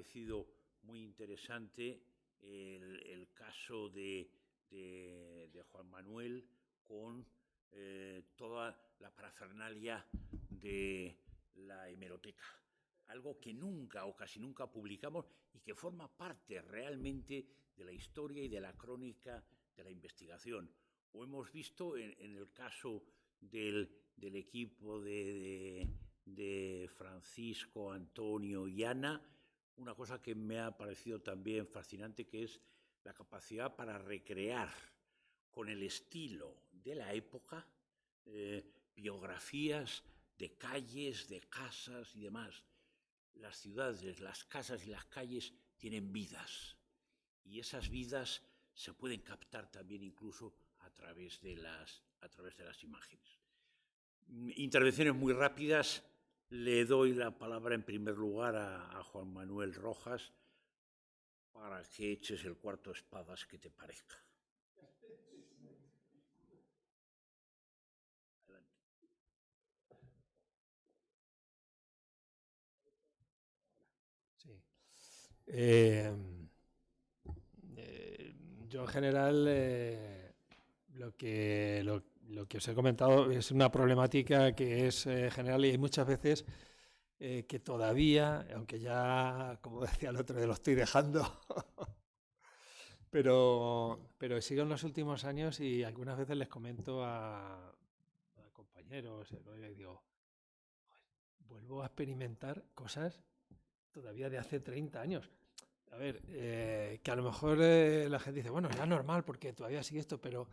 parecido muy interesante el caso de Juan Manuel con toda la parafernalia de la hemeroteca. Algo que nunca o casi nunca publicamos y que forma parte realmente de la historia y de la crónica de la investigación. O hemos visto en el caso del equipo de Francisco, Antonio y Ana, una cosa que me ha parecido también fascinante, que es la capacidad para recrear con el estilo de la época biografías de calles, de casas y demás. Las ciudades, las casas y las calles tienen vidas y esas vidas se pueden captar también incluso a través de las imágenes. Intervenciones muy rápidas. Le doy la palabra en primer lugar a Juan Manuel Rojas para que eches el cuarto espadas que te parezca. Yo en general lo que os he comentado es una problemática que es general y hay muchas veces que todavía, aunque ya, como decía el otro día, lo estoy dejando, pero sigo en los últimos años y algunas veces les comento a compañeros y digo, vuelvo a experimentar cosas todavía de hace 30 años. A ver, que a lo mejor la gente dice, bueno, ya normal porque todavía sigue esto, pero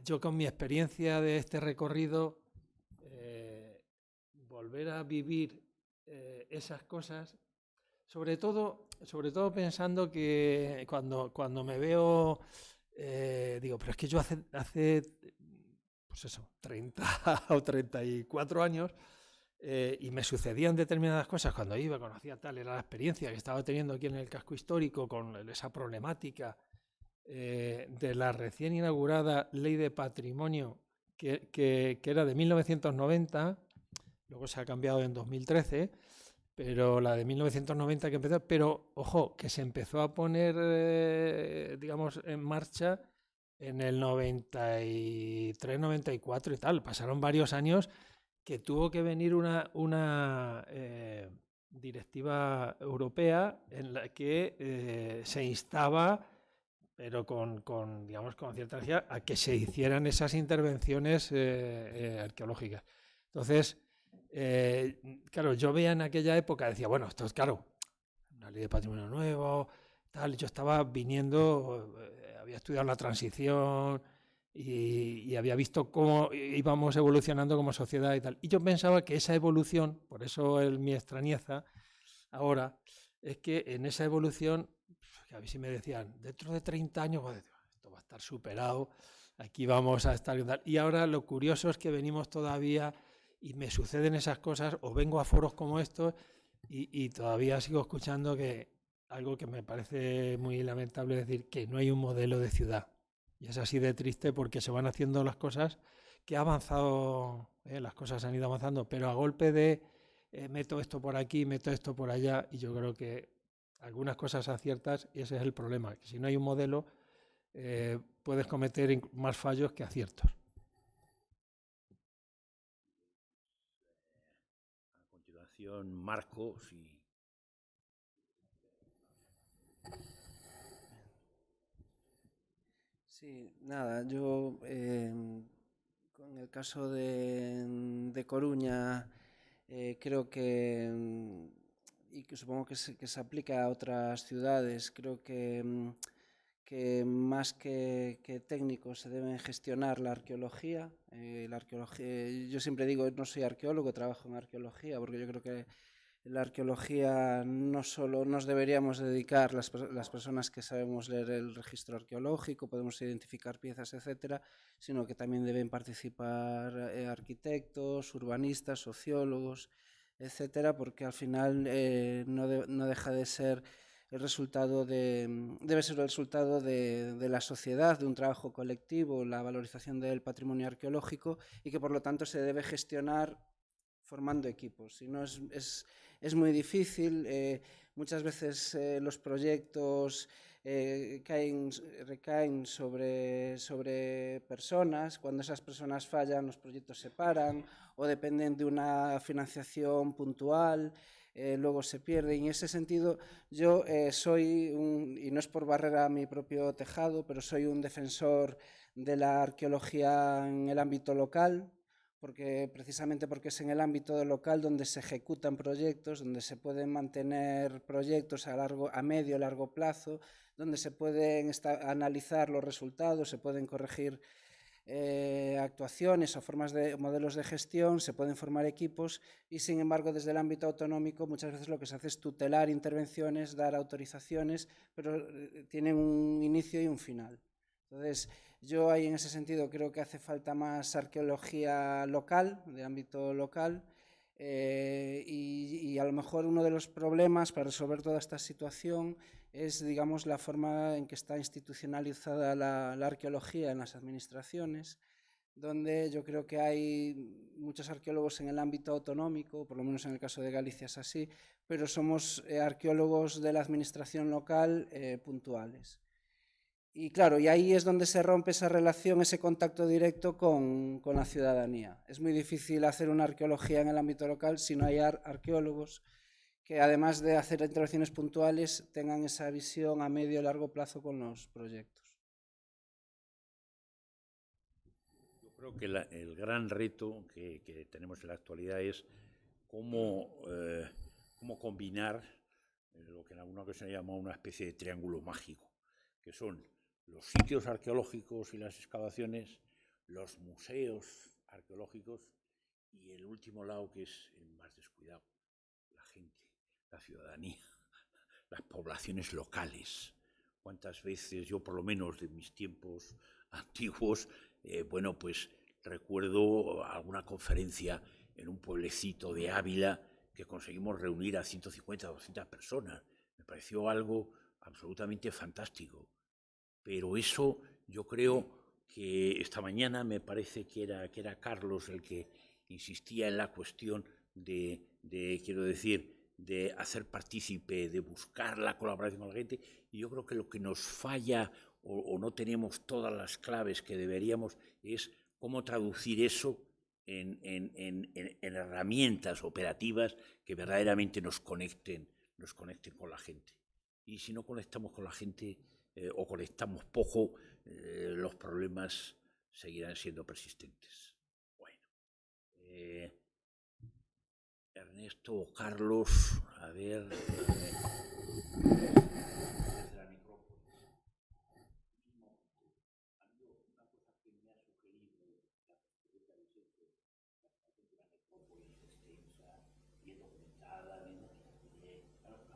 yo con mi experiencia de este recorrido, volver a vivir esas cosas, sobre todo pensando que cuando me veo, digo, pero es que yo hace pues eso, 30 o 34 años, y me sucedían determinadas cosas cuando iba, conocía tal, era la experiencia que estaba teniendo aquí en el casco histórico con esa problemática de la recién inaugurada Ley de Patrimonio que era de 1990, luego se ha cambiado en 2013, pero la de 1990 que empezó, pero ojo, que se empezó a poner, digamos, en marcha en el 93, 94 y tal, pasaron varios años que tuvo que venir una directiva europea en la que se instaba, pero digamos, con cierta energía, a que se hicieran esas intervenciones arqueológicas. Entonces, claro, yo veía en aquella época, decía, bueno, esto es claro, una ley de patrimonio nuevo, tal, yo estaba viniendo, había estudiado la transición, y había visto cómo íbamos evolucionando como sociedad y tal. Y yo pensaba que esa evolución, por eso mi extrañeza ahora, es que en esa evolución, que a mí sí me decían, dentro de 30 años, pues, esto va a estar superado, aquí vamos a estar... Y ahora lo curioso es que venimos todavía y me suceden esas cosas, o vengo a foros como estos y todavía sigo escuchando que algo que me parece muy lamentable decir, que no hay un modelo de ciudad. Y es así de triste porque se van haciendo las cosas que ha avanzado, las cosas han ido avanzando, pero a golpe de meto esto por aquí, meto esto por allá, y yo creo que algunas cosas aciertas, y ese es el problema, que si no hay un modelo, puedes cometer más fallos que aciertos. A continuación, Marco, sí. Sí, nada, yo con el caso de Coruña creo que, y que supongo que se aplica a otras ciudades, creo que más que técnicos se deben gestionar la arqueología. Yo siempre digo, no soy arqueólogo, trabajo en arqueología, porque yo creo que la arqueología no solo nos deberíamos dedicar las personas que sabemos leer el registro arqueológico, podemos identificar piezas, etcétera, sino que también deben participar arquitectos, urbanistas, sociólogos, etcétera, porque al final no deja de ser el resultado debe ser el resultado de la sociedad, de un trabajo colectivo, la valorización del patrimonio arqueológico, y que por lo tanto se debe gestionar formando equipos. Si no es muy difícil, muchas veces los proyectos recaen sobre personas. Cuando esas personas fallan, los proyectos se paran o dependen de una financiación puntual. Luego se pierde. Y en ese sentido yo y no es por barrer a mi propio tejado, pero soy un defensor de la arqueología en el ámbito local, precisamente porque es en el ámbito local donde se ejecutan proyectos, donde se pueden mantener proyectos a medio y largo plazo, donde se pueden analizar los resultados, se pueden corregir actuaciones o modelos de gestión, se pueden formar equipos y, sin embargo, desde el ámbito autonómico muchas veces lo que se hace es tutelar intervenciones, dar autorizaciones, pero tienen un inicio y un final. Entonces, yo ahí en ese sentido creo que hace falta más arqueología local, de ámbito local, y a lo mejor uno de los problemas para resolver toda esta situación es, digamos, la forma en que está institucionalizada la arqueología en las administraciones, donde yo creo que hay muchos arqueólogos en el ámbito autonómico, por lo menos en el caso de Galicia es así, pero somos arqueólogos de la administración local puntuales. Y claro, y ahí es donde se rompe esa relación, ese contacto directo con la ciudadanía. Es muy difícil hacer una arqueología en el ámbito local si no hay arqueólogos que, además de hacer intervenciones puntuales, tengan esa visión a medio y largo plazo con los proyectos. Yo creo que el gran reto que tenemos en la actualidad es cómo combinar lo que en alguna ocasión se llama una especie de triángulo mágico, que son los sitios arqueológicos y las excavaciones, los museos arqueológicos y el último lado, que es el más descuidado, la gente, la ciudadanía, las poblaciones locales. ¿Cuántas veces yo, por lo menos de mis tiempos antiguos, bueno, pues recuerdo alguna conferencia en un pueblecito de Ávila que conseguimos reunir a 150 o 200 personas? Me pareció algo absolutamente fantástico. Pero eso yo creo que esta mañana me parece que era Carlos el que insistía en la cuestión quiero decir, de hacer partícipe, de buscar la colaboración con la gente. Y yo creo que lo que nos falla o no tenemos todas las claves que deberíamos es cómo traducir eso en herramientas operativas que verdaderamente nos conecten con la gente. Y si no conectamos con la gente o conectamos poco, los problemas seguirán siendo persistentes. Bueno, Ernesto o Carlos, a ver...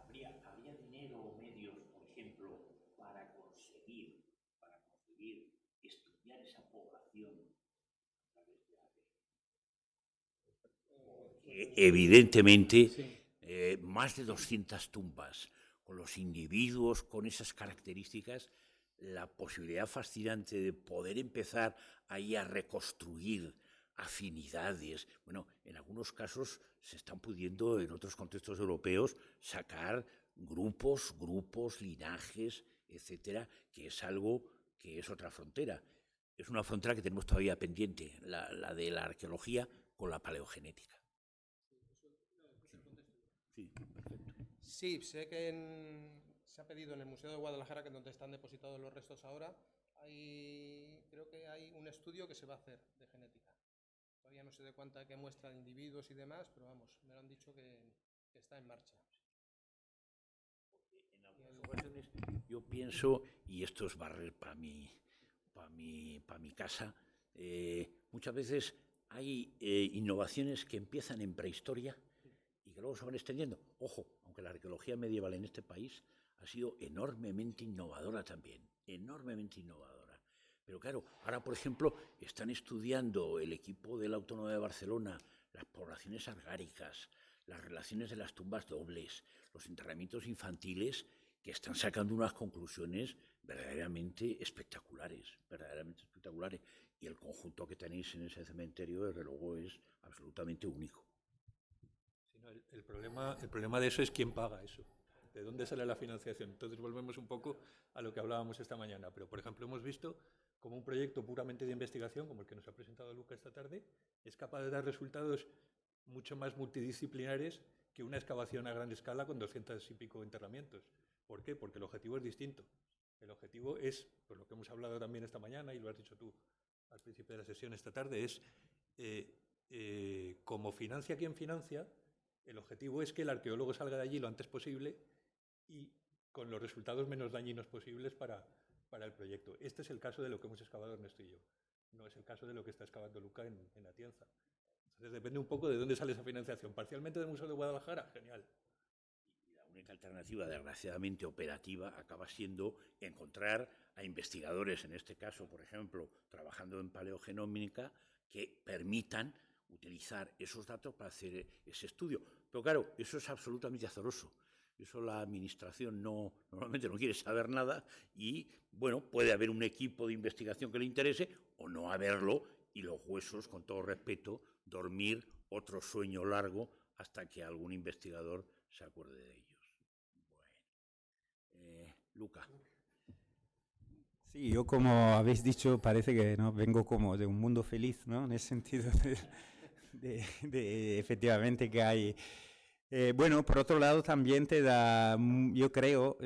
¿Habría dinero o medios, por ejemplo, para conseguir estudiar esa población a través de la evidentemente, sí. Más de 200 tumbas con los individuos con esas características, la posibilidad fascinante de poder empezar ahí a reconstruir afinidades. Bueno, en algunos casos se están pudiendo, en otros contextos europeos, sacar grupos, linajes, etcétera, que es algo que es otra frontera. Es una frontera que tenemos todavía pendiente, la de la arqueología con la paleogenética. Sí, perfecto. Sí, sé que se ha pedido en el Museo de Guadalajara, que es donde están depositados los restos ahora, creo que hay un estudio que se va a hacer de genética. Todavía no sé de qué muestra de individuos y demás, pero vamos, me lo han dicho que está en marcha. En algunas ocasiones yo pienso, y esto es barrer para mi casa, muchas veces hay innovaciones que empiezan en prehistoria y que luego se van extendiendo. Ojo, aunque la arqueología medieval en este país ha sido enormemente innovadora también, enormemente innovadora. Pero claro, ahora, por ejemplo, están estudiando el equipo de la Autónoma de Barcelona las poblaciones argáricas, las relaciones de las tumbas dobles, los enterramientos infantiles, que están sacando unas conclusiones verdaderamente espectaculares, Y el conjunto que tenéis en ese cementerio, desde luego, es absolutamente único. El problema de eso es quién paga eso. ¿De dónde sale la financiación? Entonces volvemos un poco a lo que hablábamos esta mañana. Pero, por ejemplo, hemos visto como un proyecto puramente de investigación, como el que nos ha presentado Luca esta tarde, es capaz de dar resultados mucho más multidisciplinares que una excavación a gran escala con 200 y pico enterramientos. ¿Por qué? Porque el objetivo es distinto. El objetivo es, por lo que hemos hablado también esta mañana, y lo has dicho tú al principio de la sesión esta tarde, es como financia quien financia, el objetivo es que el arqueólogo salga de allí lo antes posible y con los resultados menos dañinos posibles para el proyecto. Este es el caso de lo que hemos excavado Ernesto y yo. No es el caso de lo que está excavando Luca en Atienza. Entonces depende un poco de dónde sale esa financiación. Parcialmente del Museo de Guadalajara, genial. La única alternativa, desgraciadamente operativa, acaba siendo encontrar a investigadores, en este caso, por ejemplo, trabajando en paleogenómica, que permitan utilizar esos datos para hacer ese estudio. Pero claro, eso es absolutamente azaroso. Eso la administración normalmente no quiere saber nada y, bueno, puede haber un equipo de investigación que le interese o no haberlo y los huesos, con todo respeto, dormir otro sueño largo hasta que algún investigador se acuerde de ellos. Bueno, Luca. Sí, yo como habéis dicho, parece que ¿no? vengo como de un mundo feliz, ¿no? En ese sentido de efectivamente que hay... bueno, por otro lado también te da, yo creo,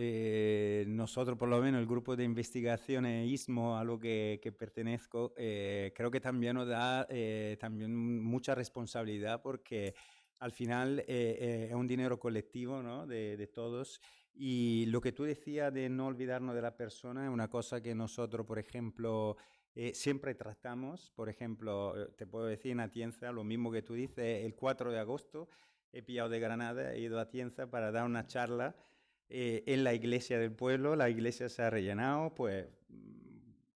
nosotros por lo menos el grupo de investigación ISMO a lo que pertenezco, creo que también nos da también mucha responsabilidad porque al final es un dinero colectivo, ¿no? de todos. Y lo que tú decías de no olvidarnos de la persona es una cosa que nosotros, por ejemplo, siempre tratamos. Por ejemplo, te puedo decir en Atienza, lo mismo que tú dices, el 4 de agosto he pillado de Granada, he ido a Atienza para dar una charla en la iglesia del pueblo. La iglesia se ha rellenado, pues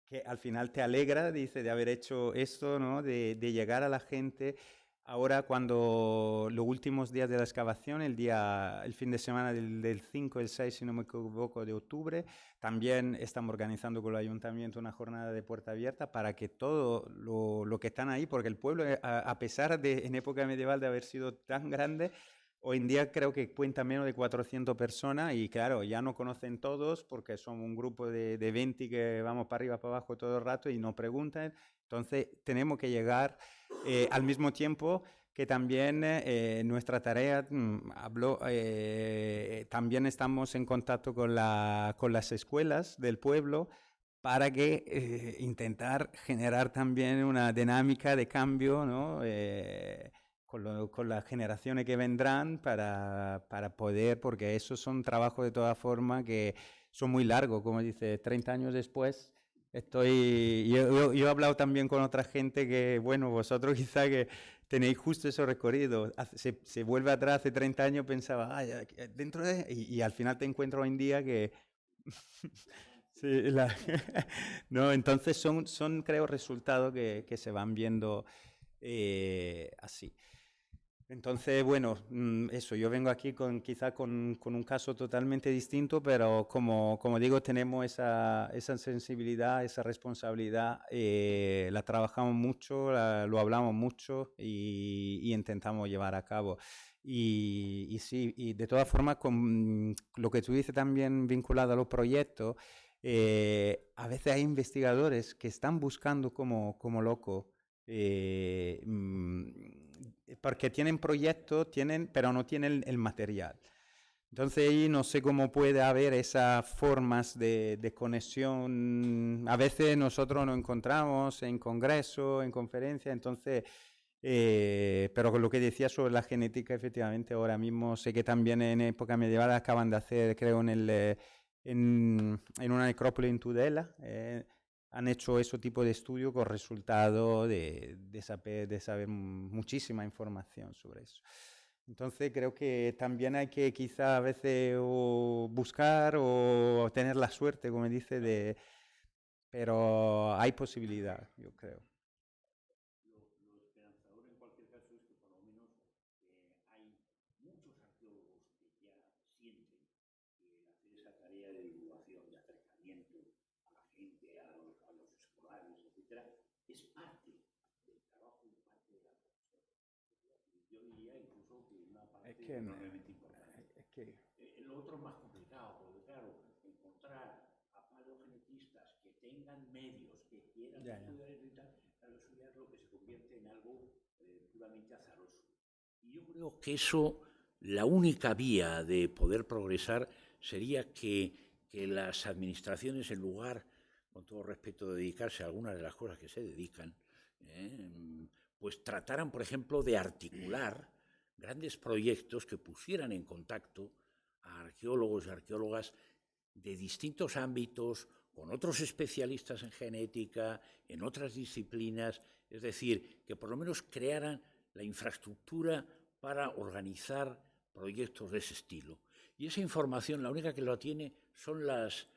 que al final te alegra, dice, de haber hecho esto, ¿no? de llegar a la gente. Ahora, cuando los últimos días de la excavación, el fin de semana del 5, el 6, si no me equivoco, de octubre, también estamos organizando con el ayuntamiento una jornada de puerta abierta para que todo lo que están ahí, porque el pueblo, a pesar de en época medieval de haber sido tan grande, hoy en día creo que cuenta menos de 400 personas y claro, ya no conocen todos porque son un grupo de 20 que vamos para arriba, para abajo todo el rato y no preguntan. Entonces tenemos que llegar al mismo tiempo que también nuestra tarea, también estamos en contacto con las escuelas del pueblo para que intentar generar también una dinámica de cambio, ¿no? Con las generaciones que vendrán para poder, porque esos son trabajos de todas formas que son muy largos, como dice, 30 años después. Yo he hablado también con otra gente que, bueno, vosotros quizá que tenéis justo ese recorrido, se vuelve atrás hace 30 años, pensaba, dentro de... Y al final te encuentro hoy en día que... sí, no, entonces son creo, resultados que se van viendo así. Entonces, bueno, eso, yo vengo aquí quizá con un caso totalmente distinto, pero como digo, tenemos esa sensibilidad, esa responsabilidad, la trabajamos mucho, lo hablamos mucho y intentamos llevar a cabo. Y sí, y de todas formas, con lo que tú dices también vinculado a los proyectos, a veces hay investigadores que están buscando como locos. Porque tienen proyectos, pero no tienen el material. Entonces ahí no sé cómo puede haber esas formas de conexión. A veces nosotros nos encontramos en congresos, en conferencias, entonces, pero con lo que decía sobre la genética, efectivamente, ahora mismo sé que también en época medieval acaban de hacer, creo, en una necrópolis en Tudela, han hecho ese tipo de estudio con resultado de saber muchísima información sobre eso. Entonces creo que también hay que quizá a veces o buscar o tener la suerte, como dice, pero hay posibilidad, yo creo. Lo esperanzador en cualquier caso es que por lo menos hay muchos arqueólogos que ya sienten que hacer esa tarea de divulgación, de acercamiento a la gente, a los escolares, etcétera, es parte del trabajo y parte de la profesión. Yo diría incluso que una parte enormemente importante. Lo otro es más complicado, porque claro, encontrar a paleogenetistas que tengan medios, que quieran estudiar eso y tal, claro, eso ya es lo que se convierte en algo puramente azaroso. Y yo creo que eso, la única vía de poder progresar sería que las administraciones, en lugar, con todo respeto, de dedicarse a algunas de las cosas que se dedican, pues trataran, por ejemplo, de articular grandes proyectos que pusieran en contacto a arqueólogos y arqueólogas de distintos ámbitos, con otros especialistas en genética, en otras disciplinas, es decir, que por lo menos crearan la infraestructura para organizar proyectos de ese estilo. Y esa información, la única que lo tiene son las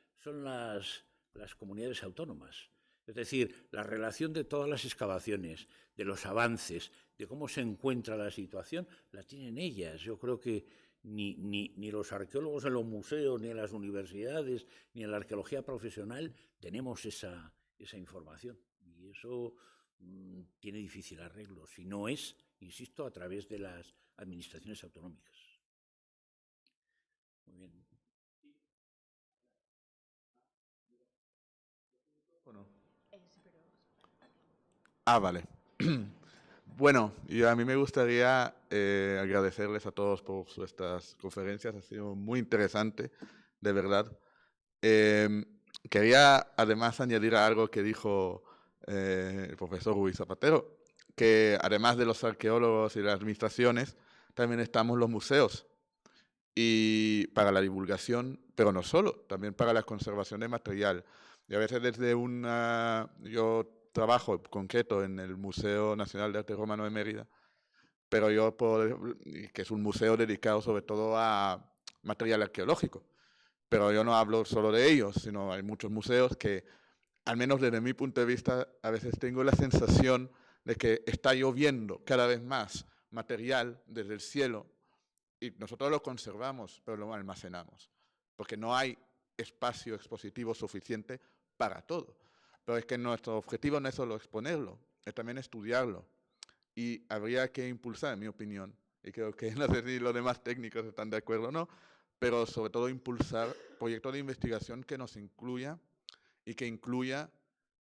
comunidades autónomas. Es decir, la relación de todas las excavaciones, de los avances, de cómo se encuentra la situación, la tienen ellas. Yo creo que ni los arqueólogos en los museos, ni en las universidades, ni en la arqueología profesional tenemos esa información. Y eso tiene difícil arreglo, si no es, insisto, a través de las administraciones autonómicas. Muy bien. Bueno. Vale. Bueno, y a mí me gustaría agradecerles a todos por estas conferencias, ha sido muy interesante, de verdad. Quería además añadir algo que dijo el profesor Ruiz Zapatero, que además de los arqueólogos y las administraciones, también estamos los museos, y para la divulgación, pero no solo, también para la conservación de material. Y a veces yo trabajo concreto en el Museo Nacional de Arte Romano de Mérida, pero que es un museo dedicado sobre todo a material arqueológico. Pero yo no hablo solo de ellos, sino hay muchos museos que, al menos desde mi punto de vista, a veces tengo la sensación de que está lloviendo cada vez más material desde el cielo y nosotros lo conservamos, pero lo almacenamos, porque no hay espacio expositivo suficiente para todo. Pero es que nuestro objetivo no es solo exponerlo, es también estudiarlo. Y habría que impulsar, en mi opinión, y creo que no sé si los demás técnicos están de acuerdo o no, pero sobre todo impulsar proyectos de investigación que nos incluya y que incluya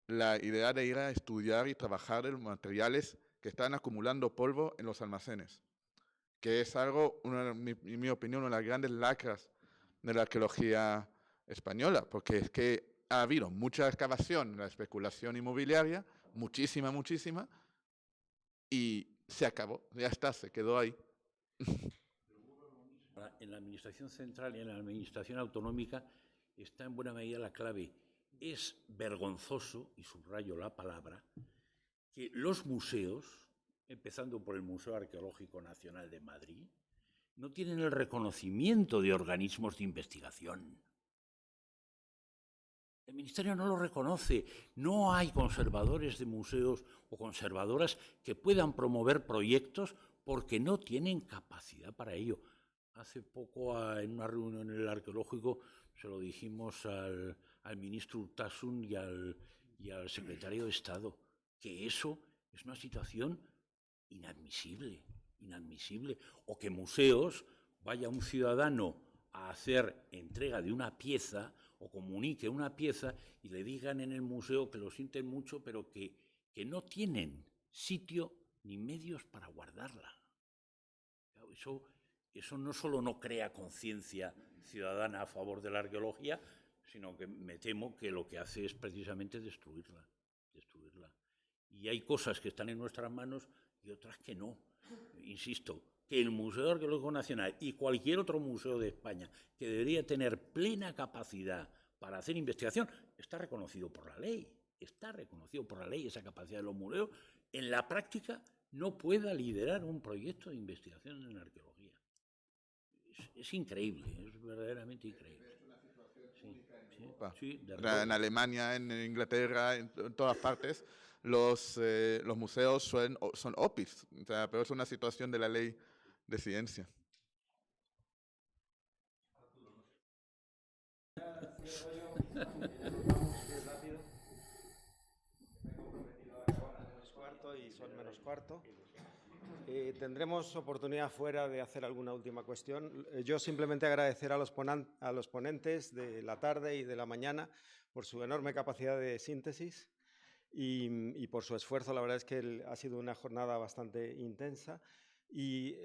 la idea de ir a estudiar y trabajar en los materiales que están acumulando polvo en los almacenes, que es algo, en mi opinión, una de las grandes lacras de la arqueología española, porque es que ha habido mucha excavación en la especulación inmobiliaria, muchísima, y se acabó, ya está, se quedó ahí. En la administración central y en la administración autonómica está en buena medida la clave. Es vergonzoso, y subrayo la palabra, que los museos, empezando por el Museo Arqueológico Nacional de Madrid, no tienen el reconocimiento de organismos de investigación. El Ministerio no lo reconoce. No hay conservadores de museos o conservadoras que puedan promover proyectos porque no tienen capacidad para ello. Hace poco, en una reunión en el arqueológico, se lo dijimos al ministro Urtasun y al secretario de Estado, que eso es una situación inadmisible. O que museos vaya un ciudadano a hacer entrega de una pieza o comunique una pieza y le digan en el museo que lo sienten mucho, pero que no tienen sitio ni medios para guardarla. Eso no solo no crea conciencia ciudadana a favor de la arqueología, sino que me temo que lo que hace es precisamente destruirla. Y hay cosas que están en nuestras manos y otras que no. Insisto, que el Museo Arqueológico Nacional y cualquier otro museo de España que debería tener plena capacidad para hacer investigación, está reconocido por la ley. Esa capacidad de los museos, en la práctica no pueda liderar un proyecto de investigación en arqueología. Es increíble, es verdaderamente increíble. Es una situación única en Europa. Sí, en Alemania, en Inglaterra, en todas partes, los museos son OPIs, o sea, pero es una situación de la ley de ciencia. Y son menos cuarto. Tendremos oportunidad fuera de hacer alguna última cuestión. Yo simplemente agradecer a los ponentes de la tarde y de la mañana por su enorme capacidad de síntesis y por su esfuerzo. La verdad es que ha sido una jornada bastante intensa. Y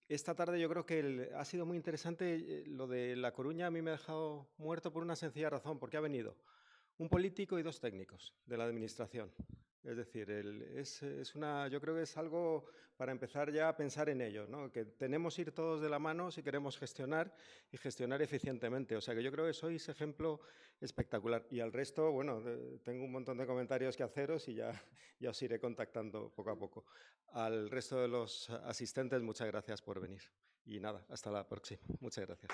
esta tarde yo creo que ha sido muy interesante. Lo de La Coruña a mí me ha dejado muerto por una sencilla razón, porque ha venido un político y 2 técnicos de la administración. Es decir, yo creo que es algo para empezar ya a pensar en ello, ¿no? Que tenemos que ir todos de la mano si queremos gestionar y gestionar eficientemente. O sea que yo creo que sois ejemplo espectacular. Y al resto, bueno, tengo un montón de comentarios que haceros y ya os iré contactando poco a poco. Al resto de los asistentes, muchas gracias por venir. Y nada, hasta la próxima. Muchas gracias.